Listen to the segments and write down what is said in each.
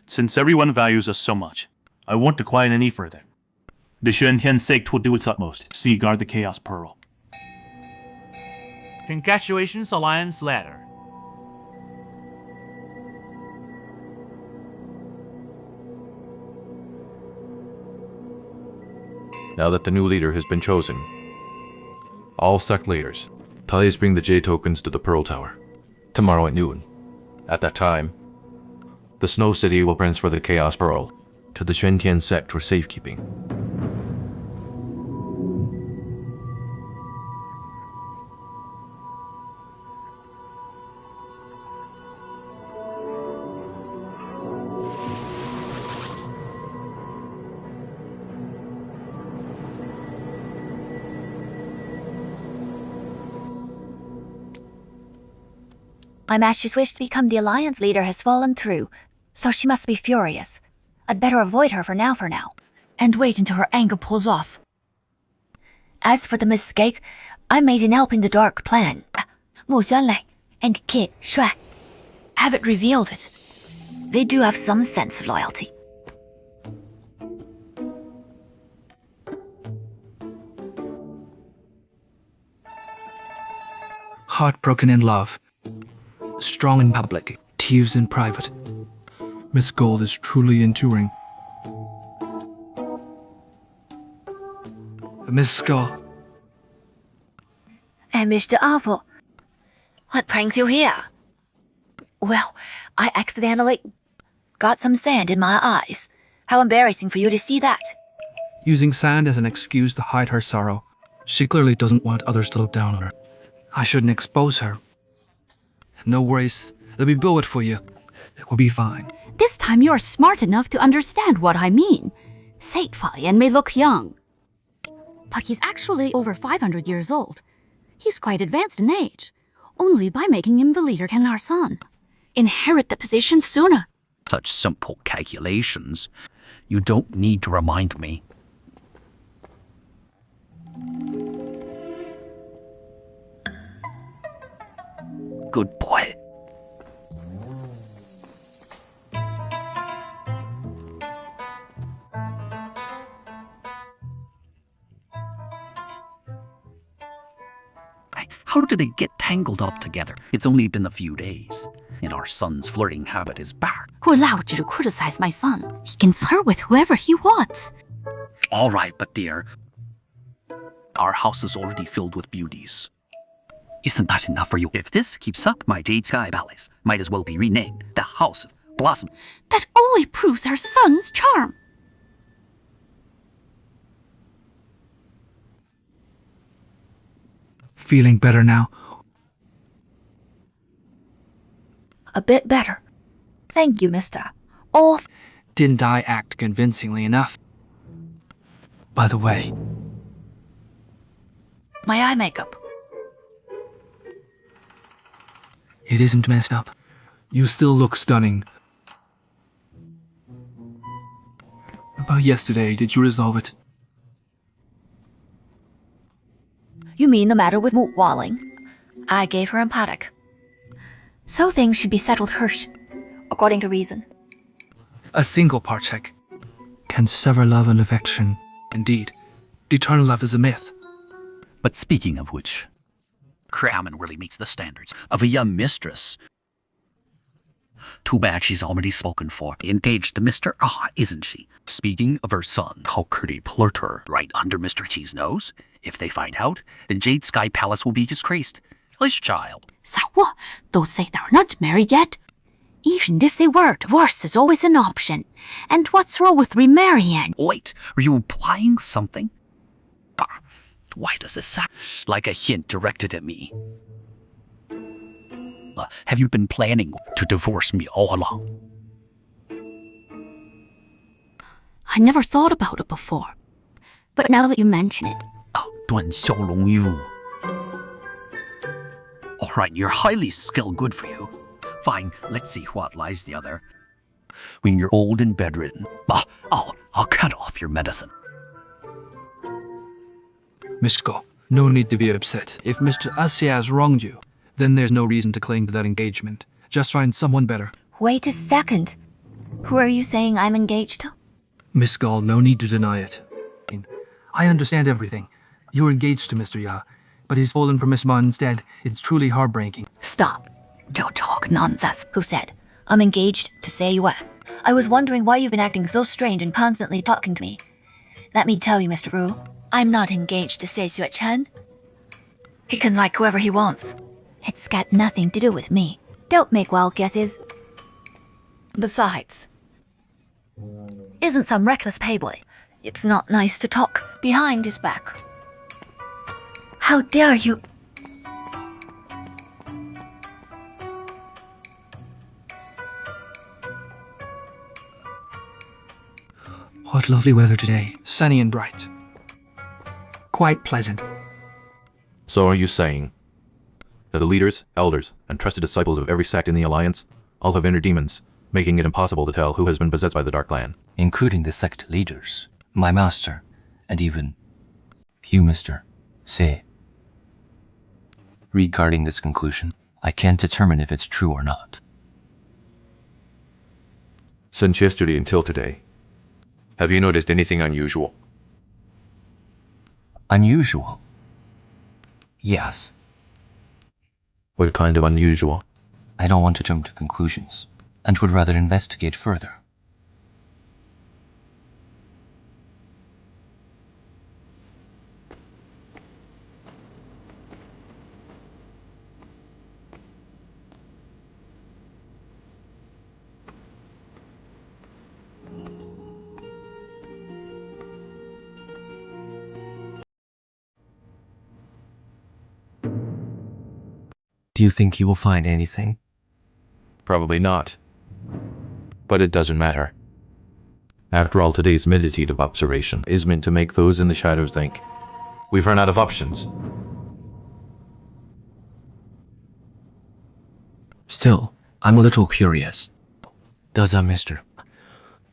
since everyone values us so much. I won't decline any further. The Xuantian sect will do its utmost. See, guard the Chaos Pearl. Congratulations, Alliance Ladder. Now that the new leader has been chosen, all sect leaders, please bring the J tokens to the Pearl Tower tomorrow at noon. At that time, the Snow City will transfer the Chaos Pearl to the Xuantian sect for safekeeping. My master's wish to become the Alliance leader has fallen through, so she must be furious. I'd better avoid her for now, and wait until her anger pulls off. As for the mistake, I made an help-in-the-dark plan. Mu Xuanling and Xie Xuechen haven't revealed it. They do have some sense of loyalty. Heartbroken in love. Strong in public, tears in private. Miss Gold is truly enduring. Miss Gold. And Mr. Awful, what brings you here? Well, I accidentally got some sand in my eyes. How embarrassing for you to see that. Using sand as an excuse to hide her sorrow. She clearly doesn't want others to look down on her. I shouldn't expose her. No worries. There'll be bullet for you. We'll be fine. This time you're smart enough to understand what I mean. Saitfai may look young, but he's actually over 500 years old. He's quite advanced in age. Only by making him the leader can our son inherit the position sooner. Such simple calculations. You don't need to remind me. Good boy. How did they get tangled up together? It's only been a few days, and our son's flirting habit is back. Who allowed you to criticize my son? He can flirt with whoever he wants. All right, but dear, our house is already filled with beauties. Isn't that enough for you? If this keeps up, my Jade Sky Palace might as well be renamed the House of Blossom. That only proves our son's charm. Feeling better now? A bit better. Thank you, mister. Oh, Didn't I act convincingly enough? By the way, my eye makeup. it isn't messed up. You still look stunning. About yesterday, did you resolve it? You mean the matter with Mu Xuanling? I gave her empathic. So things should be settled hirsch, according to reason. A single part check can sever love and affection. Indeed, eternal love is a myth. But speaking of which, Kramen really meets the standards of a young mistress. Too bad she's already spoken for. Engaged to Mr. Ah, isn't she? Speaking of her son, how could he flirt her right under Mr. T's nose? If they find out, the Jade Sky Palace will be disgraced. His child. Sawa, don't say they're not married yet. Even if they were, divorce is always an option. And what's wrong with remarrying? Wait, are you implying something? Why does this sound like a hint directed at me? Have you been planning to divorce me all along? I never thought about it before. But now that you mention it, Duan Xiaolong Yu. All right, you're highly skilled, good for you. Fine, let's see what lies the other. When you're old and bedridden, I'll cut off your medicine. Miss Go, no need to be upset. If Mr. Xie has wronged you, then there's no reason to cling to that engagement. Just find someone better. Wait a second. Who are you saying I'm engaged to? Miss Gall, no need to deny it. I understand everything. You're engaged to Mr. Ya, but he's fallen for Miss Ma instead. It's truly heartbreaking. Stop. Don't talk nonsense. Who said? I'm engaged to Xie Xuechen. I was wondering why you've been acting so strange and constantly talking to me. Let me tell you, Mr. Ru, I'm not engaged to Xie Xuechen. He can like whoever he wants. It's got nothing to do with me. Don't make wild guesses. Besides, isn't some reckless playboy. It's not nice to talk behind his back. How dare you? What lovely weather today. Sunny and bright. Quite pleasant. So are you saying that the leaders, elders, and trusted disciples of every sect in the Alliance all have inner demons, making it impossible to tell who has been possessed by the Dark Clan? Including the sect leaders, my master, and even you, Mr. Xie. Regarding this conclusion, I can't determine if it's true or not. Since yesterday until today, have you noticed anything unusual? Unusual? Yes. What kind of unusual? I don't want to jump to conclusions, and would rather investigate further. Do you think you will find anything? Probably not. But it doesn't matter. After all, today's meditative observation is meant to make those in the shadows think. We've run out of options. Still, I'm a little curious. Does a Mr.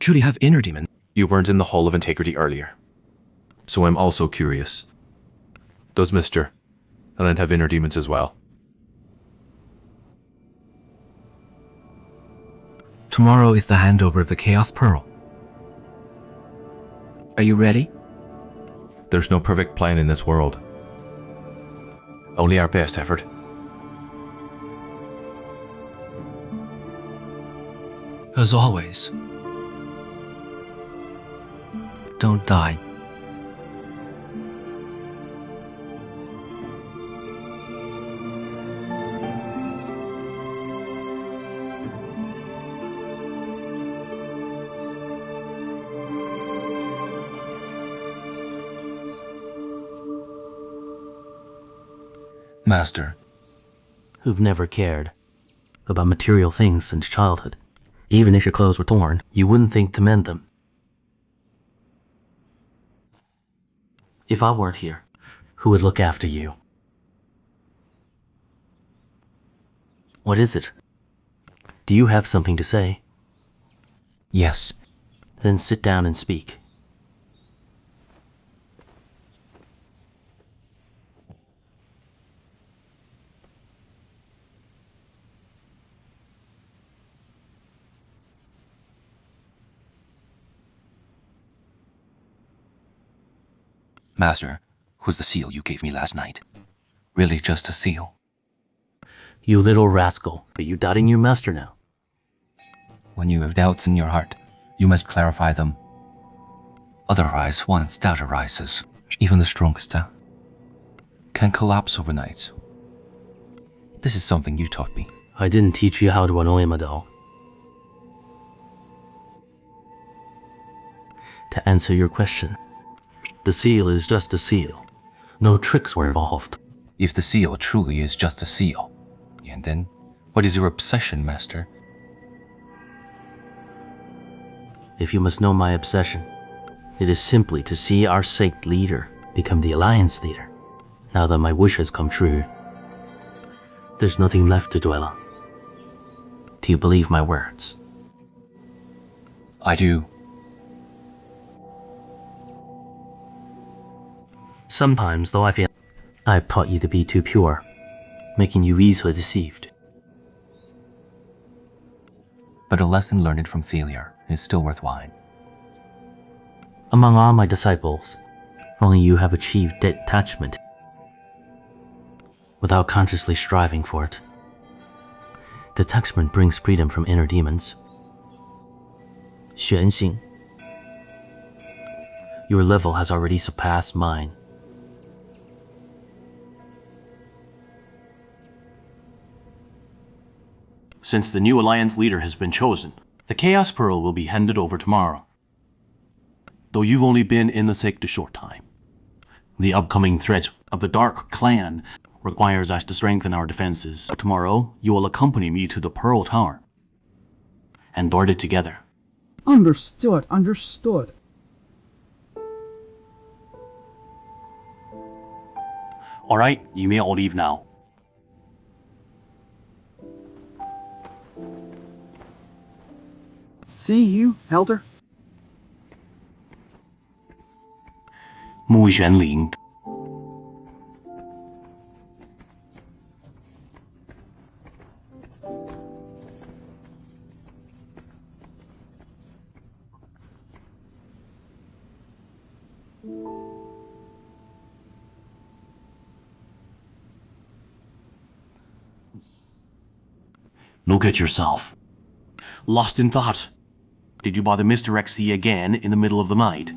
truly have inner demon? You weren't in the Hall of Integrity earlier. So I'm also curious. Does Mr. Allen have inner demons as well? Tomorrow is the handover of the Chaos Pearl. Are you ready? There's no perfect plan in this world. Only our best effort. As always. Don't die. Master, who've never cared about material things since childhood. Even if your clothes were torn, you wouldn't think to mend them. If I weren't here, who would look after you? What is it? Do you have something to say? yes, Then sit down and speak. Master, who's the seal you gave me last night? Really just a seal? You little rascal, are you doubting your master now? When you have doubts in your heart, you must clarify them. Otherwise, once doubt arises, even the strongest doubt can collapse overnight. This is something you taught me. I didn't teach you how to annoy him at all. To answer your question, the seal is just a seal. No tricks were involved. If the seal truly is just a seal, and then, what is your obsession, Master? If you must know my obsession, it is simply to see our sect leader become the Alliance leader. Now that my wish has come true, there's nothing left to dwell on. Do you believe my words? I do. Sometimes, though, I feel I've taught you to be too pure, making you easily deceived. but a lesson learned from failure is still worthwhile. Among all my disciples, only you have achieved detachment without consciously striving for it. Detachment brings freedom from inner demons. Xuanxing, your level has already surpassed mine. Since the new Alliance leader has been chosen, the Chaos Pearl will be handed over tomorrow. Though you've only been in the sect a short time, the upcoming threat of the Dark Clan requires us to strengthen our defenses. Tomorrow, you will accompany me to the Pearl Tower and guard it together. Understood, understood. Alright, you may all leave now. See you, Elder. Mu Xuanling. Look at yourself. Lost in thought. Did you bother Mr. Xie again in the middle of the night?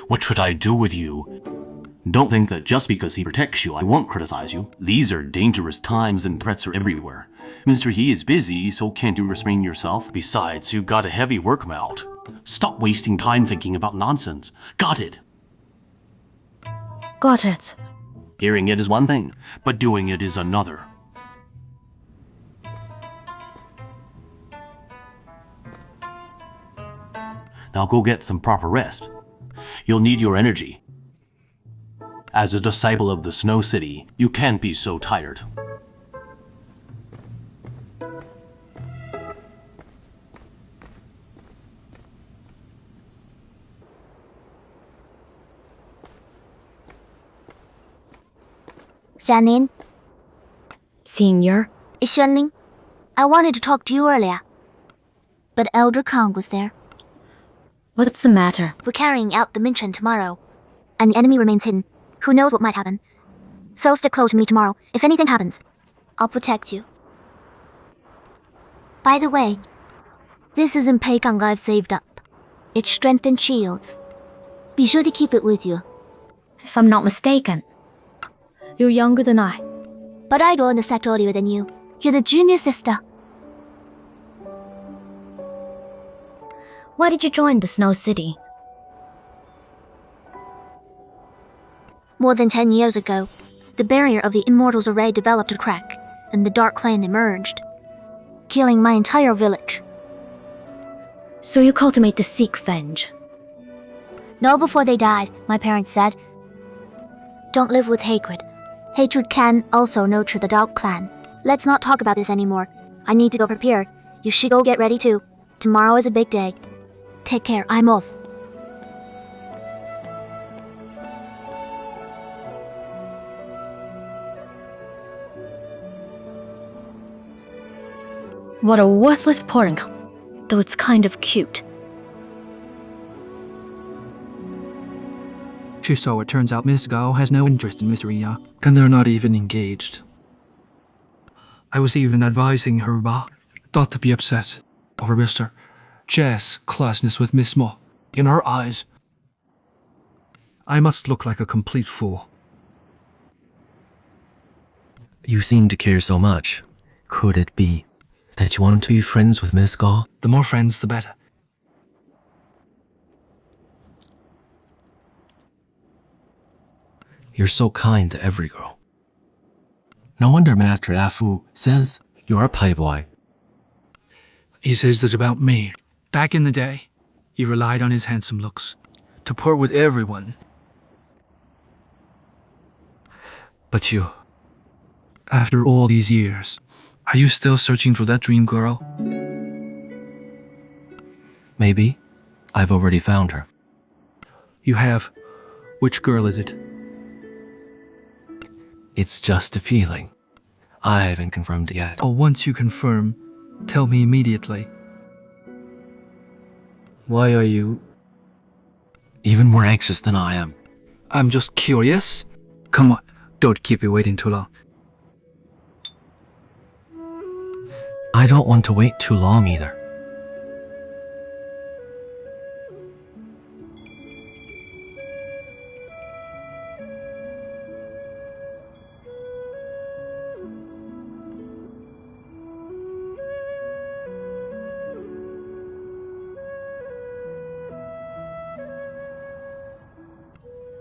What should I do with you? Don't think that just because he protects you, I won't criticize you. These are dangerous times and threats are everywhere. Mr. He is busy, so can't you restrain yourself? Besides, you got a heavy work mount. Stop wasting time thinking about nonsense. Got it? Got it. Hearing it is one thing, but doing it is another. Now go get some proper rest. You'll need your energy. As a disciple of the Snow City, you can't be so tired. Xianin. Senior. Xuanling, I wanted to talk to you earlier, but Elder Kang was there. What's the matter? We're carrying out the mission tomorrow, and the enemy remains hidden. Who knows what might happen? So stick close to me tomorrow. If anything happens, I'll protect you. By the way, this is Peikang I've saved up. It strengthens shields. Be sure to keep it with you. If I'm not mistaken, you're younger than I. But I joined the sect earlier than you. You're the junior sister. Why did you join the Snow City? More than 10 years ago, the barrier of the Immortals Array developed a crack, and the Dark Clan emerged, killing my entire village. So you cultivate to seek revenge? No, before they died, my parents said. Don't live with hatred. Hatred can also nurture the Dark Clan. Let's not talk about this anymore. I need to go prepare. You should go get ready too. Tomorrow is a big day. Take care, I'm off. What a worthless pouring, though it's kind of cute. So it turns out Miss Gao has no interest in Mr. Iya, and they're not even engaged. I was even advising her not to be upset over Mr. Jess' closeness with Miss Mo. In her eyes, I must look like a complete fool. You seem to care so much. Could it be that you want to be friends with Miss Gao? The more friends, the better. You're so kind to every girl. No wonder Master Afu says you're a playboy. He says that about me. Back in the day, he relied on his handsome looks to pour with everyone. But you, after all these years, are you still searching for that dream girl? Maybe. I've already found her. You have? Which girl is it? It's just a feeling. I haven't confirmed yet. Or once you confirm, tell me immediately. Why are you even more anxious than I am? I'm just curious. Come on, don't keep me waiting too long. I don't want to wait too long either.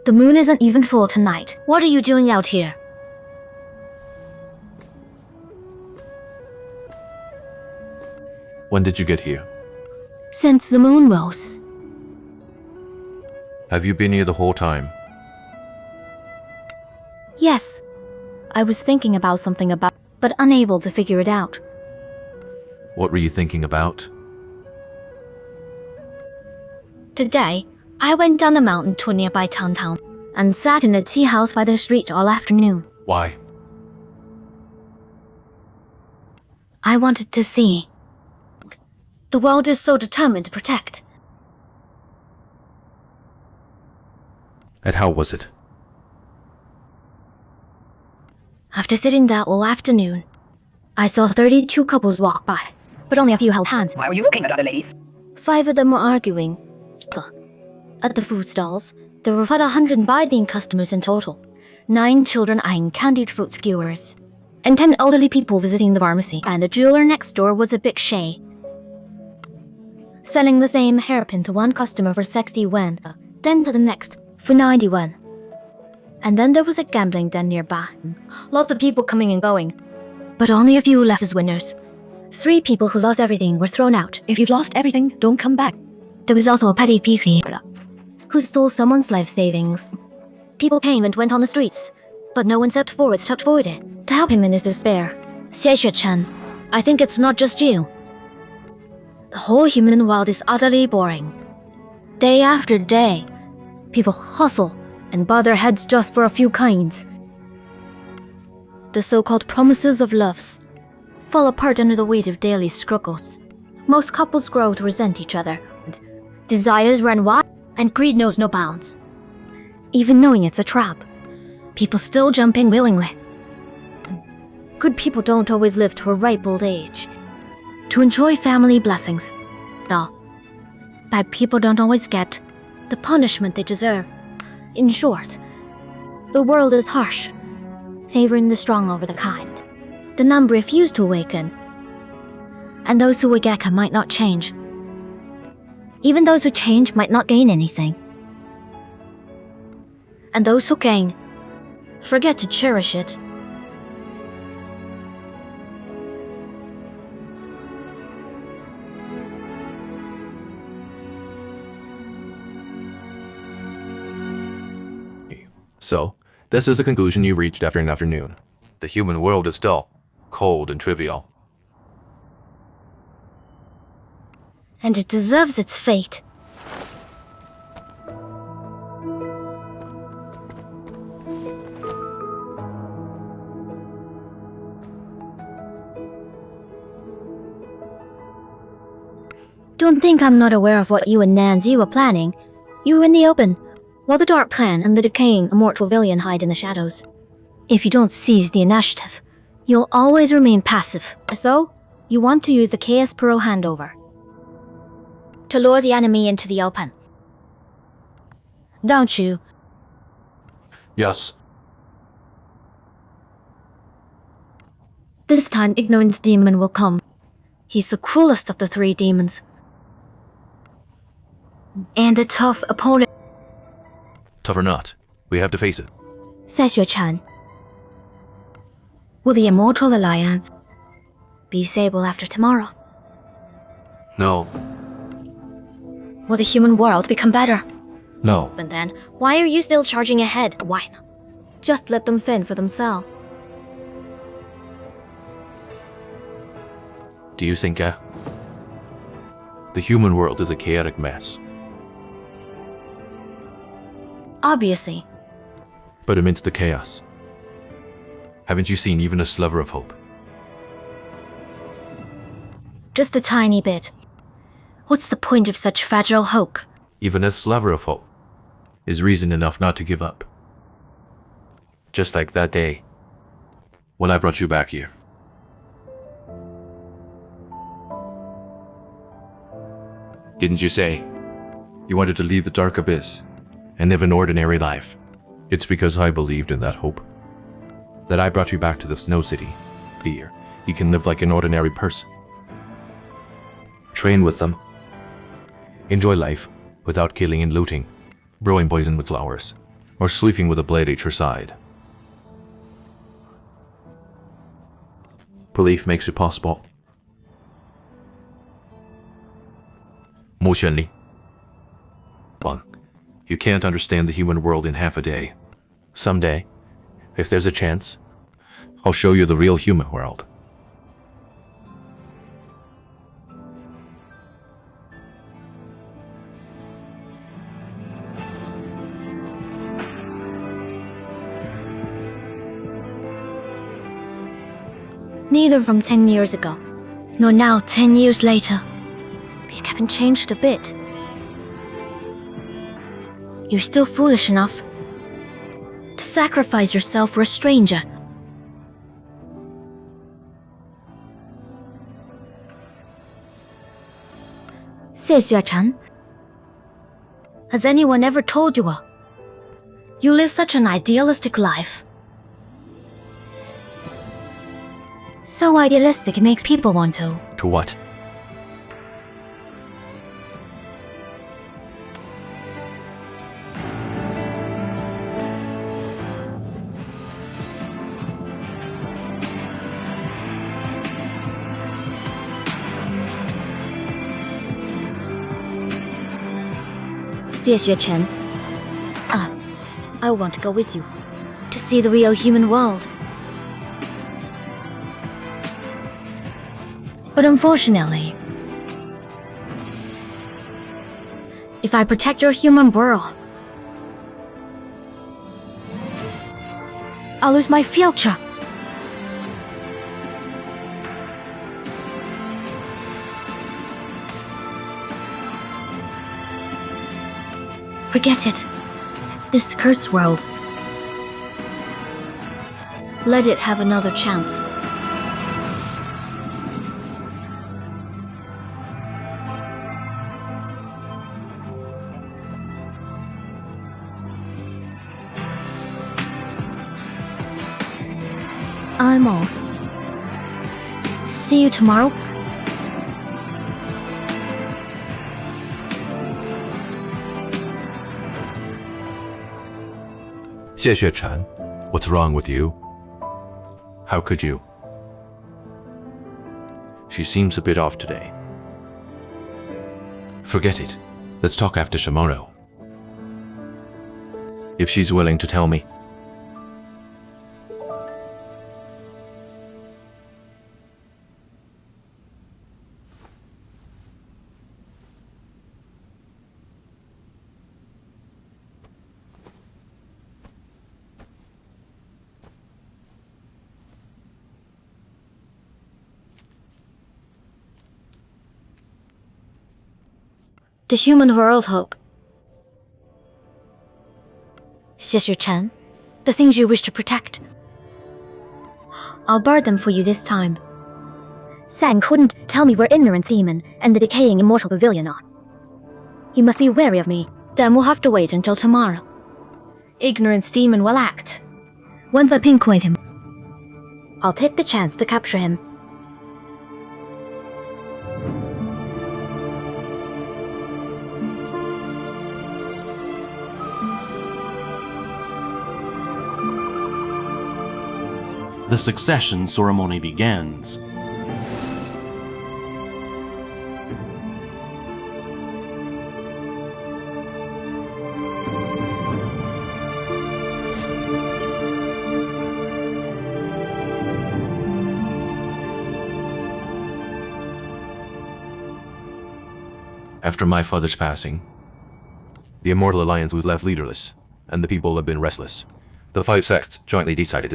The moon isn't even full tonight. What are you doing out here? When did you get here? Since the moon rose. Have you been here the whole time? Yes. I was thinking about something but unable to figure it out. What were you thinking about? Today, I went down a mountain to a nearby town and sat in a tea house by the street all afternoon. Why? I wanted to see. The world is so determined to protect. And how was it? After sitting there all afternoon, I saw 32 couples walk by, but only a few held hands. Why were you looking at other ladies? 5 of them were arguing. At the food stalls, there were about 100 buying customers in total. 9 children eyeing candied fruit skewers, and 10 elderly people visiting the pharmacy. And the jeweler next door was a big Xie, selling the same hairpin to one customer for 60 yuan, then to the next for 90 yuan. And then there was a gambling den nearby. Lots of people coming and going, but only a few left as winners. 3 people who lost everything were thrown out. If you've lost everything, don't come back. There was also a petty thief who stole someone's life savings. People came and went on the streets, but no one stepped forward to help him in his despair. Xie Xuechen, I think it's not just you. The whole human world is utterly boring. Day after day, people hustle and bow their heads just for a few kinds. The so-called promises of loves fall apart under the weight of daily struggles. Most couples grow to resent each other. Desires run wild, and greed knows no bounds. Even knowing it's a trap, people still jump in willingly. Good people don't always live to a ripe old age, to enjoy family blessings. No, bad people don't always get the punishment they deserve. In short, the world is harsh, favoring the strong over the kind. The number refuse to awaken, and those who awaken might not change. Even those who change might not gain anything. And those who gain forget to cherish it. So, this is the conclusion you reached after an afternoon. The human world is dull, cold, and trivial. And it deserves its fate. Don't think I'm not aware of what you and Nanzi were planning. You were in the open, while the Dark Clan and the decaying Immortal Villain hide in the shadows. If you don't seize the initiative, you'll always remain passive. So, you want to use the Chaos Pearl handover to lure the enemy into the open. Don't you? Yes. This time, Ignorance Demon will come. He's the cruelest of the 3 demons, and a tough opponent. Tough or not, we have to face it. Xie Xuechen. Will the Immortal Alliance be stable after tomorrow? No. Will the human world become better? No. And then, why are you still charging ahead? Why not? Just let them fend for themselves. Do you think, the human world is a chaotic mess? Obviously. But amidst the chaos, haven't you seen even a sliver of hope? Just a tiny bit. What's the point of such fragile hope? Even a sliver of hope is reason enough not to give up. Just like that day when I brought you back here. Didn't you say you wanted to leave the dark abyss and live an ordinary life? It's because I believed in that hope that I brought you back to the Snow City. Here, you can live like an ordinary person. Train with them. Enjoy life without killing and looting, brewing poison with flowers, or sleeping with a blade at your side. Belief makes it possible. Mu Xuanling. Well, you can't understand the human world in half a day. Someday, if there's a chance, I'll show you the real human world. Neither from 10 years ago, nor now 10 years later. You haven't changed a bit. You're still foolish enough to sacrifice yourself for a stranger. Xie Xuechen, has anyone ever told you you live such an idealistic life? So idealistic it makes people want to. To what? Xie Xuechen, I want to go with you to see the real human world. But unfortunately, if I protect your human world, I'll lose my future. Forget it. This cursed world. Let it have another chance. I'm off. See you tomorrow. Xie Xuechen, what's wrong with you? How could you? She seems a bit off today. Forget it. Let's talk after tomorrow. If she's willing to tell me. The human world hope. Xie Xuechen, the things you wish to protect. I'll guard them for you this time. Sang couldn't tell me where ignorance demon and the decaying immortal pavilion are. He must be wary of me. Then we'll have to wait until tomorrow. Ignorance demon will act. Once I pinpoint him, I'll take the chance to capture him. The succession ceremony begins. After my father's passing, the Immortal Alliance was left leaderless, and the people have been restless. The five sects jointly decided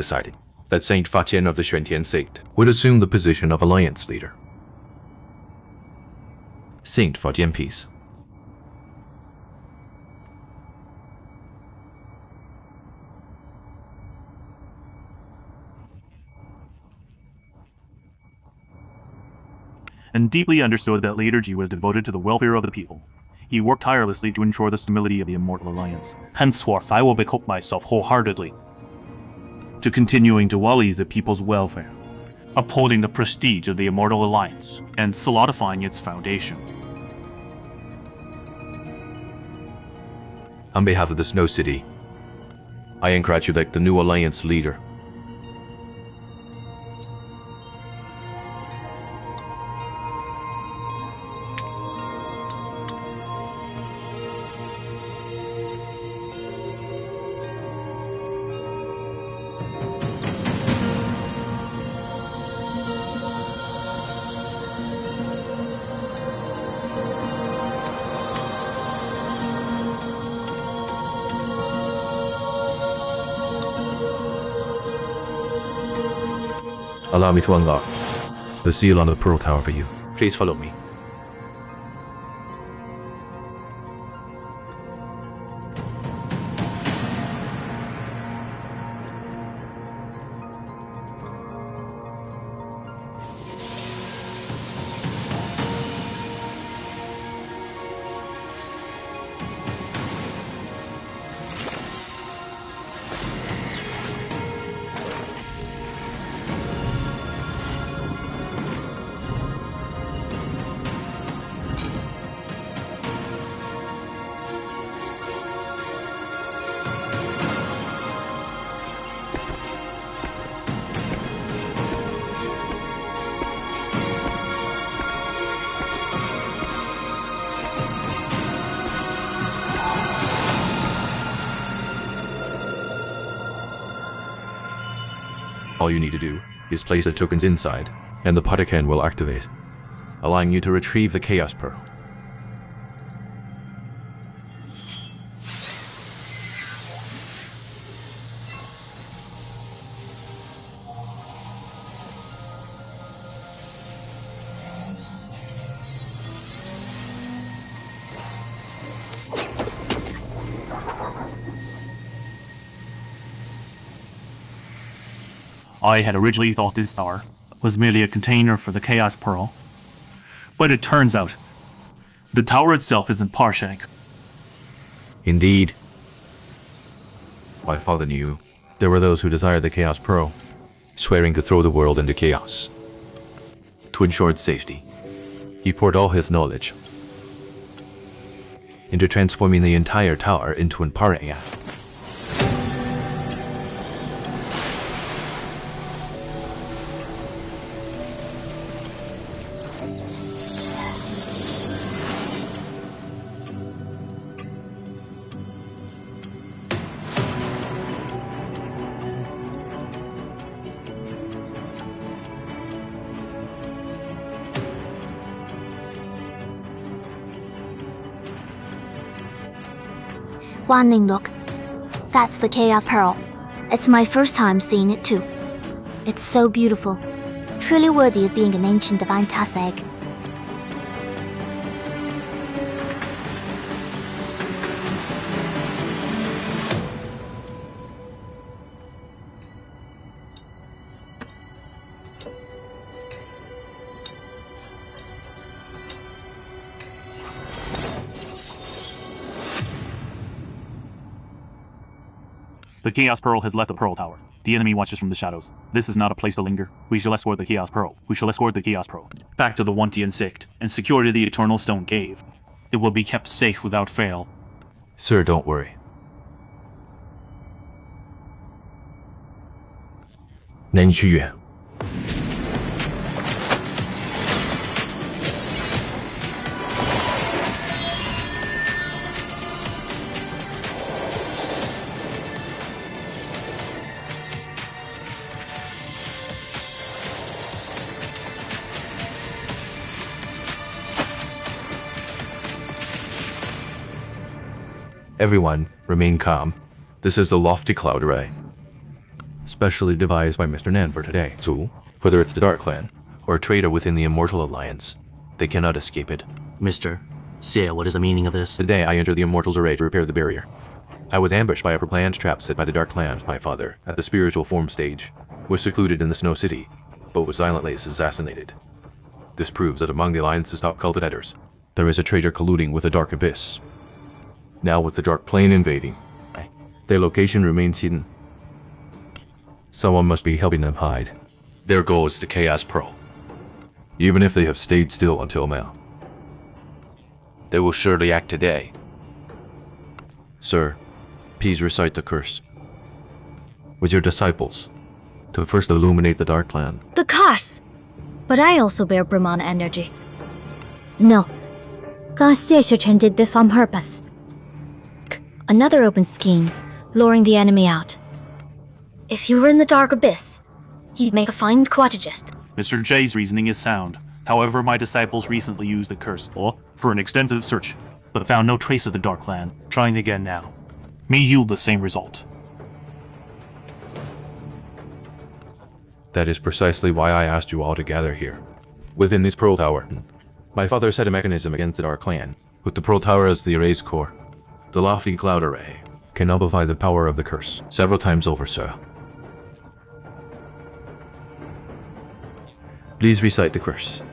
that Saint Fa Qian of the Xuantian sect would assume the position of Alliance leader. Saint for peace. And deeply understood that Leader Xie was devoted to the welfare of the people. He worked tirelessly to ensure the stability of the Immortal Alliance. Henceforth, I will devote myself wholeheartedly to continuing to wally the people's welfare, upholding the prestige of the Immortal Alliance, and solidifying its foundation. On behalf of the Snow City, I congratulate the new Alliance leader. Allow me to unlock the seal on the Pearl Tower for you. Please follow me. All you need to do is place the tokens inside, and the Potican will activate, allowing you to retrieve the Chaos Pearl. I had originally thought this tower was merely a container for the Chaos Pearl, but it turns out the tower itself isn't Parshank. Indeed. My father knew there were those who desired the Chaos Pearl, swearing to throw the world into chaos. To ensure its safety, he poured all his knowledge into transforming the entire tower into an Paria. Xuanling, look. That's the Chaos Pearl. It's my first time seeing it too. It's so beautiful. Truly worthy of being an ancient divine tusk egg. The Chaos Pearl has left the Pearl Tower. The enemy watches from the shadows. This is not a place to linger. We shall escort the Chaos Pearl. We shall escort the Chaos Pearl back to the Wuntian sect and secure to the Eternal Stone Cave. It will be kept safe without fail. Sir, don't worry. Nan Xuechen. Everyone, remain calm. This is the lofty cloud array, specially devised by Mr. Nan for today. So, whether it's the Dark Clan, or a traitor within the Immortal Alliance, they cannot escape it. Mr. Xie, what is the meaning of this? Today I entered the Immortal's array to repair the barrier. I was ambushed by a planned trap set by the Dark Clan, my father, at the spiritual form stage, was secluded in the Snow City, but was silently assassinated. This proves that among the Alliance's top cultivators, there is a traitor colluding with the Dark Abyss. Now with the Dark Plane invading, their location remains hidden. Someone must be helping them hide. Their goal is the Chaos Pearl. Even if they have stayed still until now, they will surely act today. Sir, please recite the curse. With your disciples, to first illuminate the Dark Clan. The curse! But I also bear Brahmana energy. No. God Xie Xuechen did this on purpose. Another open scheme, luring the enemy out. If he were in the Dark Abyss, he'd make a fine coexist. Mr. J's reasoning is sound. However, my disciples recently used the curse for an extensive search, but found no trace of the Dark Clan. Trying again now may yield the same result. That is precisely why I asked you all to gather here. Within this Pearl Tower, my father set a mechanism against the Dark Clan. With the Pearl Tower as the array's core, the lofty cloud array can amplify the power of the curse several times over, sir. Please recite the curse.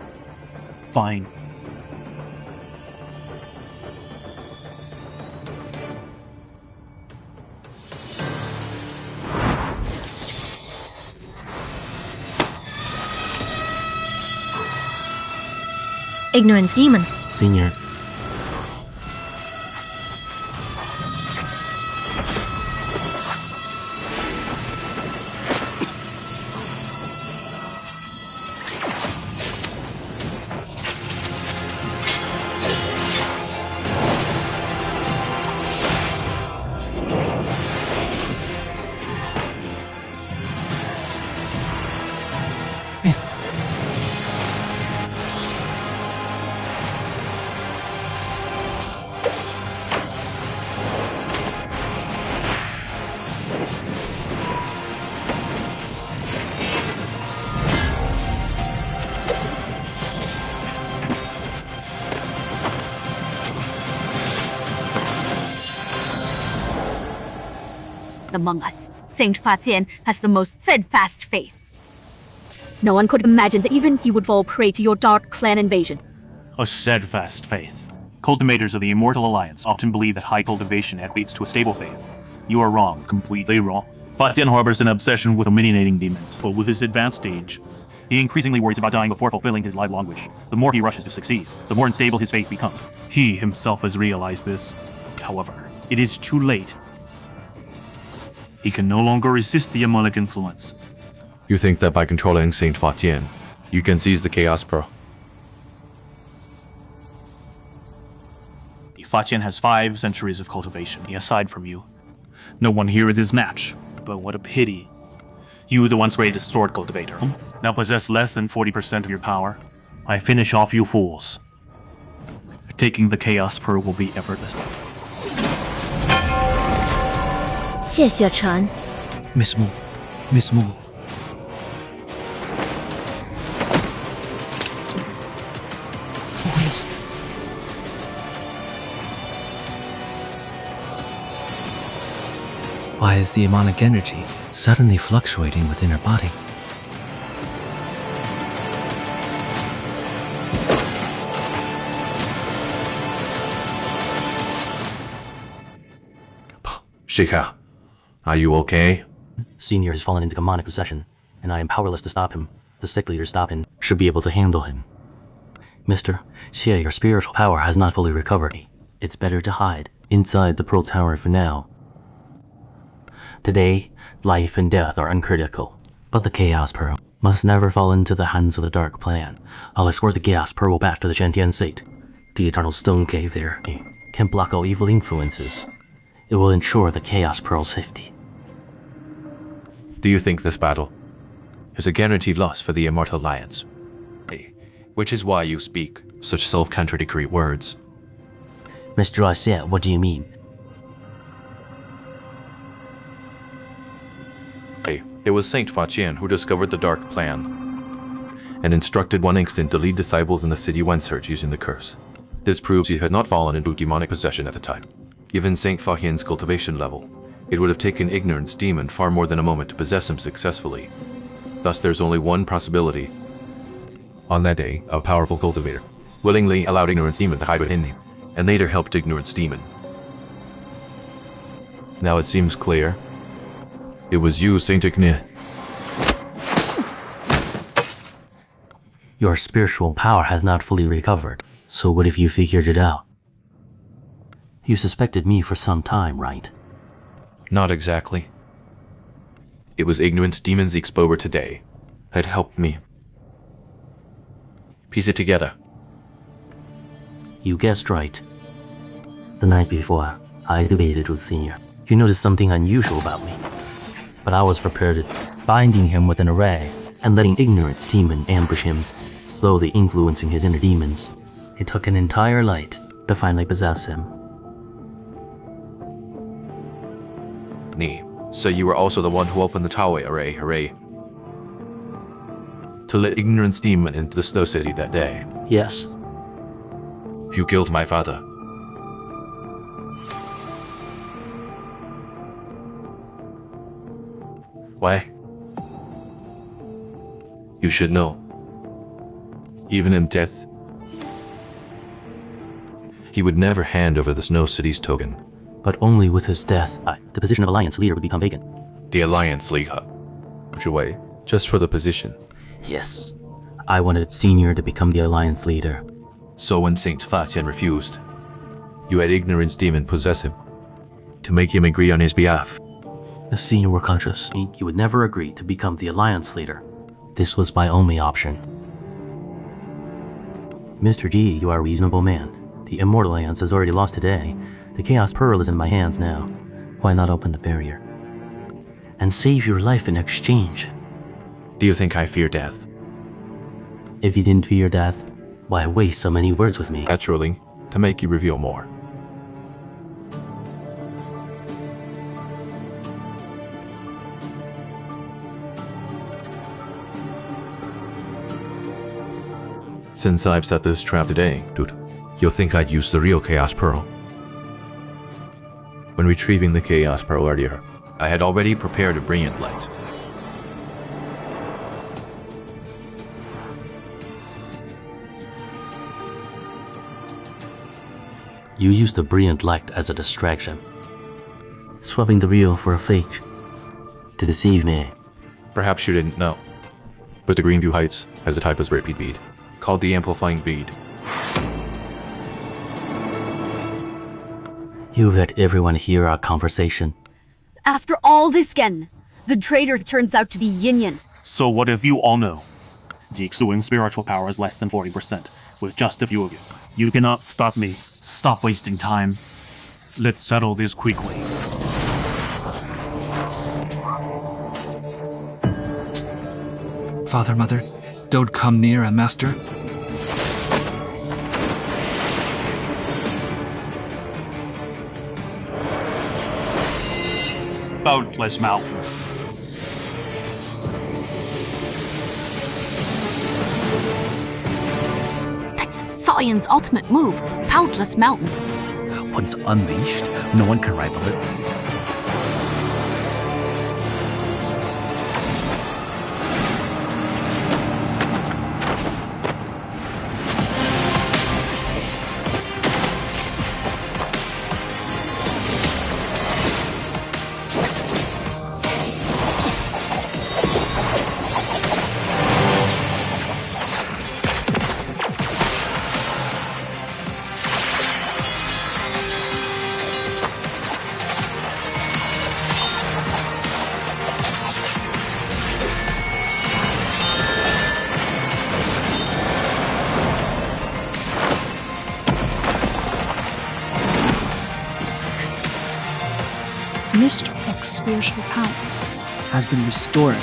Fine. Ignorance demon. Senior. Miss. Among us, Saint Fajian has the most steadfast faith. No one could imagine that even he would fall prey to your Dark Clan invasion. A steadfast faith. Cultivators of the Immortal Alliance often believe that high cultivation equates to a stable faith. You are wrong, completely wrong. Fajian harbors an obsession with eliminating demons, but with his advanced stage, he increasingly worries about dying before fulfilling his lifelong wish. The more he rushes to succeed, the more unstable his faith becomes. He himself has realized this. However, it is too late. He can no longer resist the demonic influence. You think that by controlling Saint Fajian, you can seize the Chaos Pearl? Fajian has 5 centuries of cultivation, aside from you. No one here is his match, but what a pity. You, the once great sword cultivator, now possess less than 40% of your power. I finish off you fools. Taking the Chaos Pearl will be effortless. Xie Xuechen. Miss Mu. Miss Mu. Voice. Why is the demonic energy suddenly fluctuating within her body? Shika, are you okay? Senior has fallen into demonic possession, and I am powerless to stop him. The sect leader stopping should be able to handle him. Mr. Xie, your spiritual power has not fully recovered. It's better to hide inside the Pearl Tower for now. Today, life and death are uncritical, but the Chaos Pearl must never fall into the hands of the Dark Clan. I'll escort the Chaos Pearl back to the Chenzheyuan state. The Eternal Stone Cave there can block all evil influences. It will ensure the Chaos Pearl's safety. Do you think this battle is a guaranteed loss for the Immortal Alliance? Which is why you speak such self-contradictory words. Mr. Xie, what do you mean? It was Saint Fajian who discovered the Dark Plan and instructed one instant to lead disciples in the City One search using the curse. This proves he had not fallen into demonic possession at the time. Given Saint Fahian's cultivation level, it would have taken Ignorance Demon far more than a moment to possess him successfully. Thus there's only one possibility. On that day, a powerful cultivator willingly allowed Ignorance Demon to hide within him, and later helped Ignorance Demon. Now it seems clear. It was you, Saint Igni. Your spiritual power has not fully recovered, so what if you figured it out? You suspected me for some time, right? Not exactly. It was Ignorance Demon's exposure today had helped me. Piece it together. You guessed right. The night before, I debated with Senior. He noticed something unusual about me. But I was prepared, binding him with an array and letting Ignorance Demon ambush him, slowly influencing his inner demons. It took an entire light to finally possess him. Ni, so you were also the one who opened the Taoe array, hooray. To let Ignorance Demon into the Snow City that day. Yes. You killed my father. Why? You should know. Even in death, he would never hand over the Snow City's token. But only with his death, the position of Alliance leader would become vacant. The Alliance leader. Zhuwei, just for the position. Yes. I wanted Senior to become the Alliance leader. So when Saint Faqian refused, you had Ignorance Demon possess him, to make him agree on his behalf. If Senior were conscious, he would never agree to become the Alliance leader. This was my only option. Mr. G, you are a reasonable man. The Immortal Alliance has already lost today. The Chaos Pearl is in my hands now. Why not open the barrier? And save your life in exchange? Do you think I fear death? If you didn't fear death, why waste so many words with me? Naturally, to make you reveal more. Since I've set this trap today, dude, you'll think I'd use the real Chaos Pearl. When retrieving the Chaos Pearl earlier, I had already prepared a brilliant light. You used the brilliant light as a distraction, swapping the real for a fake, to deceive me. Perhaps you didn't know, but the Greenview Heights has a type of repeat bead, called the Amplifying Bead. You let everyone hear our conversation. After all this again, the traitor turns out to be Yin. So what if you all know? The Xuechen spiritual power is less than 40%, with just a few of you. You cannot stop me. Stop wasting time. Let's settle this quickly. Father, Mother, don't come near, Master. Boundless Mountain. That's Xiaoyan's ultimate move, Boundless Mountain. Once unleashed, no one can rival it. Mr. X spiritual power has been restored